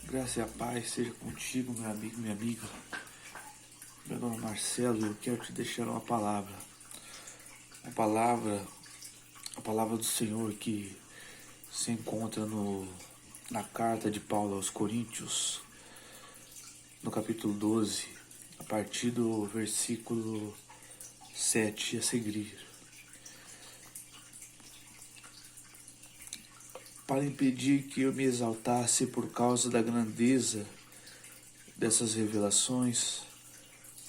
Graça e a paz seja contigo, meu amigo, minha amiga. Meu nome é Marcelo e eu quero te deixar uma palavra. Uma palavra, a palavra do Senhor que se encontra na carta de Paulo aos Coríntios, no capítulo 12, a partir do versículo 7 a seguir. Para impedir que eu me exaltasse por causa da grandeza dessas revelações,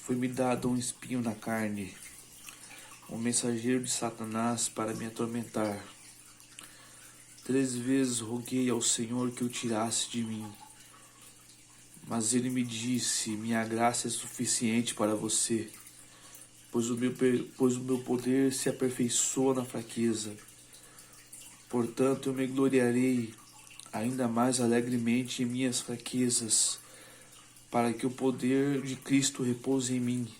foi-me dado um espinho na carne, um mensageiro de Satanás para me atormentar. 3 vezes roguei ao Senhor que o tirasse de mim, mas ele me disse: minha graça é suficiente para você, pois o meu poder se aperfeiçoa na fraqueza. Portanto, eu me gloriarei ainda mais alegremente em minhas fraquezas, para que o poder de Cristo repouse em mim.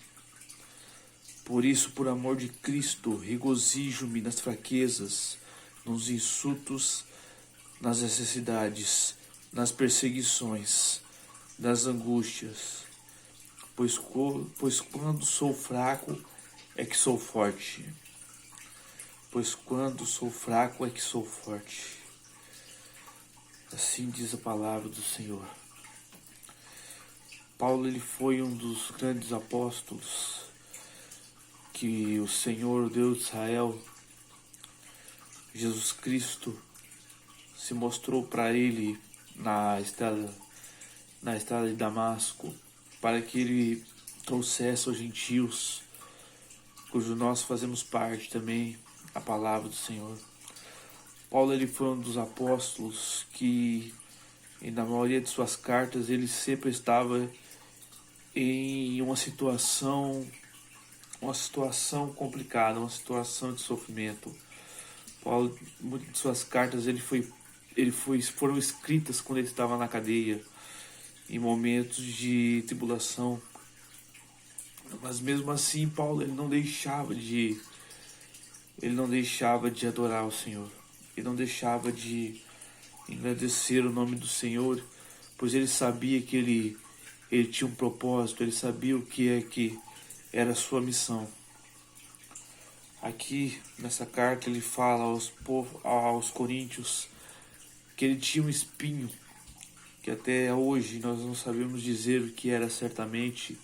Por isso, por amor de Cristo, regozijo-me nas fraquezas, nos insultos, nas necessidades, nas perseguições, nas angústias. Pois quando sou fraco é que sou forte. Pois quando sou fraco é que sou forte. Assim diz a palavra do Senhor. Paulo, ele foi um dos grandes apóstolos que o Senhor, o Deus de Israel, Jesus Cristo, se mostrou para ele na estrada de Damasco, para que ele trouxesse aos gentios, cujo nós fazemos parte também, a palavra do Senhor. Paulo, ele foi um dos apóstolos que, e na maioria de suas cartas, ele sempre estava em uma situação complicada, uma situação de sofrimento. Paulo, muitas de suas cartas foram escritas quando ele estava na cadeia, em momentos de tribulação. Mas mesmo assim, Paulo, ele não deixava de adorar o Senhor. Ele não deixava de engrandecer o nome do Senhor, pois ele sabia que ele tinha um propósito, ele sabia o que era a sua missão. Aqui nessa carta ele fala aos coríntios que ele tinha um espinho, que até hoje nós não sabemos dizer o que era certamente.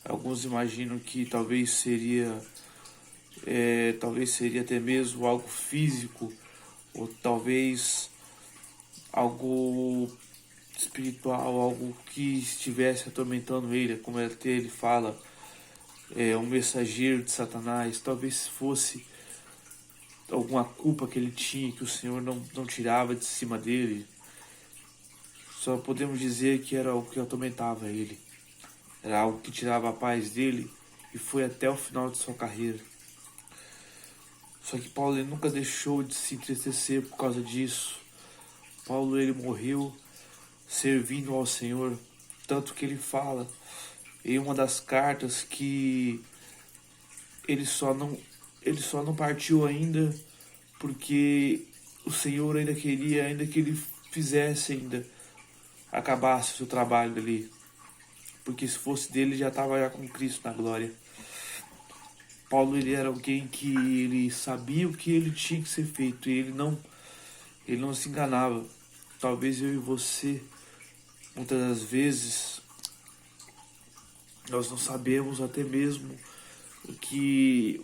Alguns imaginam que talvez seria até mesmo algo físico, ou talvez algo espiritual, algo que estivesse atormentando ele, como até ele fala, um mensageiro de Satanás. Talvez fosse alguma culpa que ele tinha, que o Senhor não tirava de cima dele. Só podemos dizer que era algo que atormentava ele, era algo que tirava a paz dele, e foi até o final de sua carreira. Só que Paulo, ele nunca deixou de se entristecer por causa disso. Paulo, ele morreu servindo ao Senhor, tanto que ele fala em uma das cartas que ele só não partiu ainda porque o Senhor ainda queria que ele acabasse o seu trabalho ali, porque se fosse dele já estava já com Cristo na glória. Paulo, ele era alguém que ele sabia o que ele tinha que ser feito, e ele não se enganava. Talvez eu e você, muitas das vezes, nós não sabemos até mesmo o que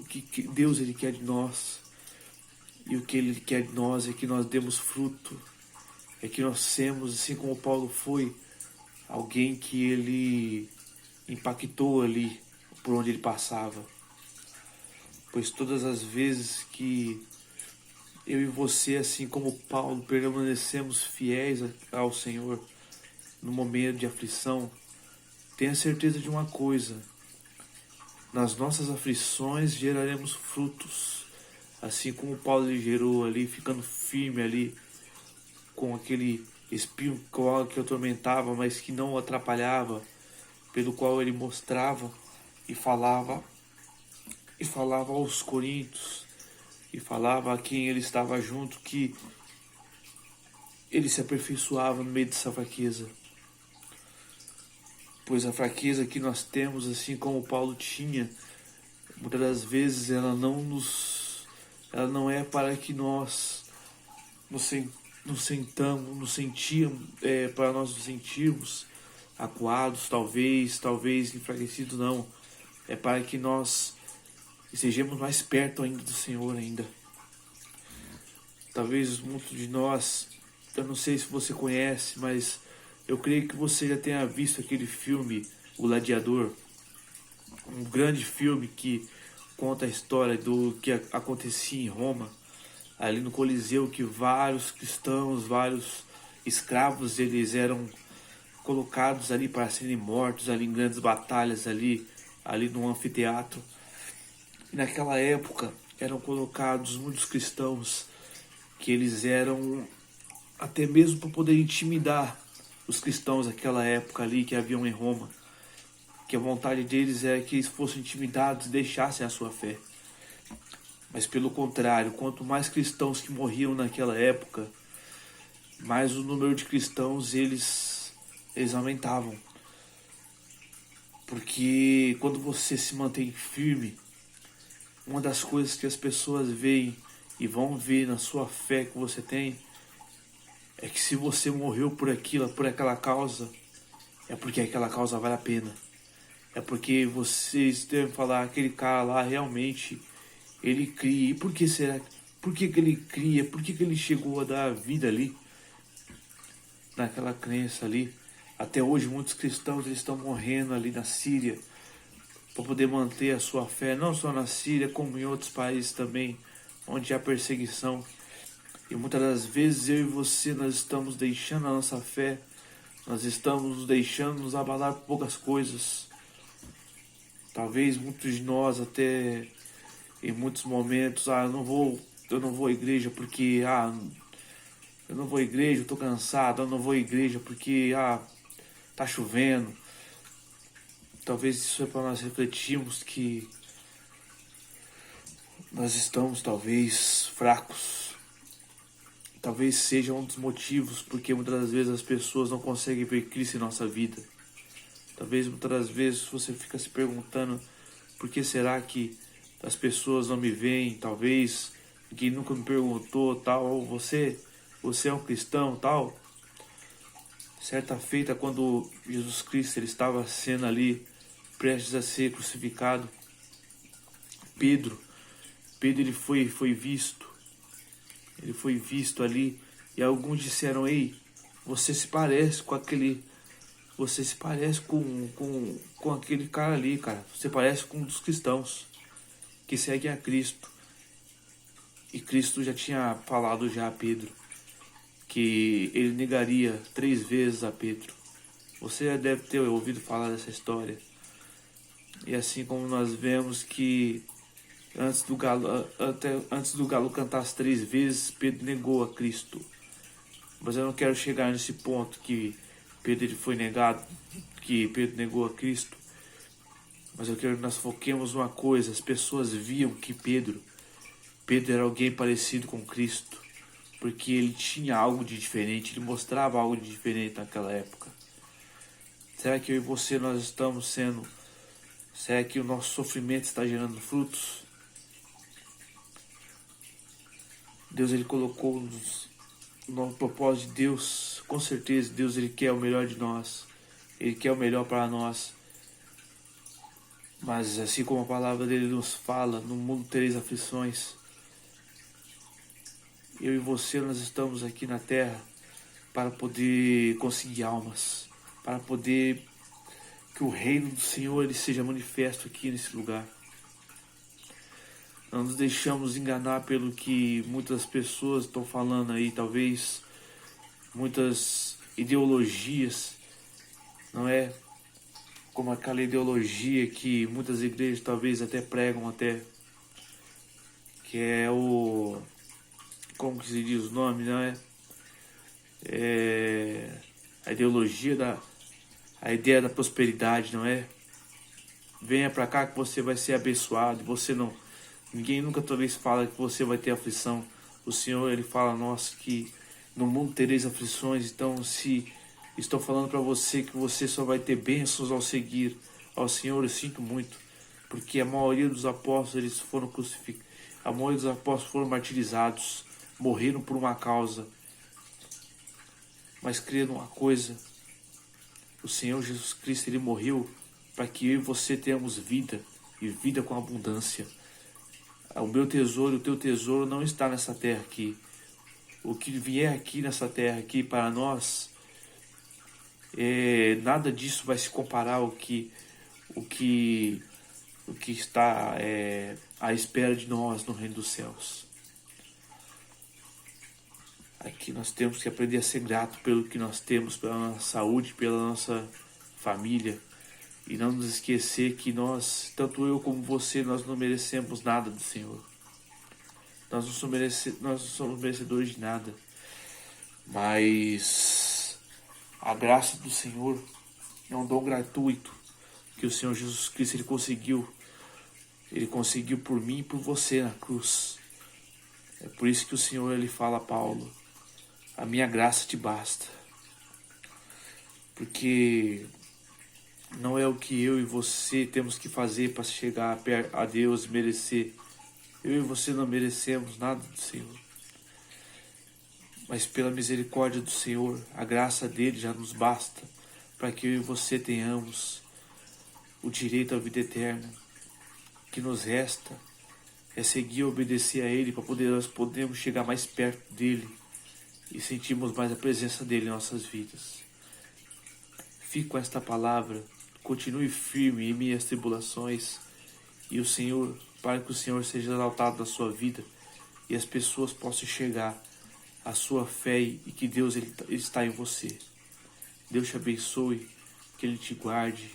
Deus, ele quer de nós. E o que ele quer de nós é que nós demos fruto, é que nós semos, assim como Paulo foi, alguém que ele impactou ali por onde ele passava. Pois todas as vezes que eu e você, assim como Paulo, permanecemos fiéis ao Senhor no momento de aflição, tenha certeza de uma coisa: nas nossas aflições geraremos frutos, assim como Paulo gerou ali, ficando firme ali, com aquele espinho que atormentava, mas que não o atrapalhava, pelo qual ele mostrava e falava aos coríntios, e falava a quem ele estava junto, que ele se aperfeiçoava no meio dessa fraqueza. pois a fraqueza que nós temos, assim como Paulo tinha, muitas das vezes ela não é para que nós nos sentamos, nos sentíamos, para nós nos sentirmos acuados, talvez enfraquecidos, não. É para que nós estejamos mais perto ainda do Senhor ainda. Talvez muitos de nós, eu não sei se você conhece, mas eu creio que você já tenha visto aquele filme, O Gladiador. Um grande filme que conta a história do que acontecia em Roma, ali no Coliseu, que vários cristãos, vários escravos, eles eram colocados ali para serem mortos ali em grandes batalhas ali no anfiteatro. E naquela época eram colocados muitos cristãos que eles eram até mesmo para poder intimidar os cristãos daquela época ali que haviam em Roma, que a vontade deles era que eles fossem intimidados e deixassem a sua fé. Mas pelo contrário, quanto mais cristãos que morriam naquela época, mais o número de cristãos eles aumentavam. Porque quando você se mantém firme, uma das coisas que as pessoas veem e vão ver na sua fé que você tem é que se você morreu por aquela causa, é porque aquela causa vale a pena. É porque vocês devem falar, aquele cara lá realmente, ele cria. E por que será? Por que ele cria? Por que ele chegou a dar a vida ali? Naquela crença ali. Até hoje muitos cristãos eles estão morrendo ali na Síria para poder manter a sua fé, não só na Síria, como em outros países também, onde há perseguição. E muitas das vezes eu e você, nós estamos deixando a nossa fé, nós estamos nos deixando nos abalar por poucas coisas. Talvez muitos de nós até em muitos momentos, eu não vou à igreja porque, eu não vou à igreja, eu tô cansado, eu não vou à igreja porque, tá chovendo. Talvez isso é para nós refletirmos que nós estamos talvez fracos. Talvez seja um dos motivos porque muitas das vezes as pessoas não conseguem ver Cristo em nossa vida. Talvez muitas das vezes você fica se perguntando por que será que as pessoas não me veem, talvez quem nunca me perguntou, tal, você é um cristão, tal. Certa feita, quando Jesus Cristo ele estava sendo ali prestes a ser crucificado, Pedro ele foi visto ali, e alguns disseram, ei, você se parece com aquele cara ali, cara, você parece com um dos cristãos que seguem a Cristo. E Cristo já tinha falado já a Pedro que ele negaria 3 vezes a Pedro. Você já deve ter ouvido falar dessa história. E assim como nós vemos que antes do galo cantar as 3 vezes, Pedro negou a Cristo. Mas eu não quero chegar nesse ponto que Pedro negou a Cristo. Mas eu quero que nós foquemos uma coisa. As pessoas viam que Pedro era alguém parecido com Cristo, porque ele tinha algo de diferente, ele mostrava algo de diferente naquela época. Será que eu e você nós estamos sendo... Será que o nosso sofrimento está gerando frutos? Deus ele colocou no propósito de Deus, com certeza Deus ele quer o melhor de nós, ele quer o melhor para nós. Mas assim como a palavra dele nos fala, no mundo tereis aflições. Eu e você nós estamos aqui na terra para poder conseguir almas, para poder que o reino do Senhor ele seja manifesto aqui nesse lugar. Não nos deixamos enganar pelo que muitas pessoas estão falando aí, talvez muitas ideologias, não é? Como aquela ideologia que muitas igrejas talvez até pregam até, que é como que se diz o nome, não é? A ideologia a ideia da prosperidade, não é? Venha pra cá que você vai ser abençoado, ninguém nunca talvez fala que você vai ter aflição. O Senhor ele fala, nossa, que no mundo tereis aflições, então se estão falando para você que você só vai ter bênçãos ao seguir ao Senhor. Eu sinto muito, porque a maioria dos apóstolos eles foram crucificados, a maioria dos apóstolos foram martirizados, morreram por uma causa. Mas creia numa coisa, o Senhor Jesus Cristo ele morreu para que eu e você tenhamos vida, e vida com abundância. O meu tesouro, o teu tesouro não está nessa terra aqui. O que vier aqui nessa terra aqui para nós, nada disso vai se comparar ao que está à espera de nós no reino dos céus. Aqui nós temos que aprender a ser grato pelo que nós temos, pela nossa saúde, pela nossa família. E não nos esquecer que nós, tanto eu como você, nós não merecemos nada do Senhor. Nós não somos merecedores de nada. Mas a graça do Senhor é um dom gratuito que o Senhor Jesus Cristo ele conseguiu. Ele conseguiu por mim e por você na cruz. É por isso que o Senhor ele fala a Paulo: a minha graça te basta. Porque não é o que eu e você temos que fazer para chegar a Deus e merecer. Eu e você não merecemos nada do Senhor. Mas pela misericórdia do Senhor, a graça dele já nos basta para que eu e você tenhamos o direito à vida eterna. O que nos resta é seguir e obedecer a ele para nós podermos chegar mais perto dele e sentirmos mais a presença dele em nossas vidas. Fique com esta palavra. Continue firme em minhas tribulações e o Senhor, para que o Senhor seja exaltado na sua vida e as pessoas possam chegar à sua fé e que Deus ele está em você. Deus te abençoe, que Ele te guarde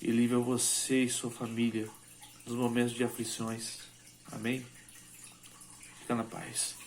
e livre a você e sua família nos momentos de aflições. Amém? Fica na paz.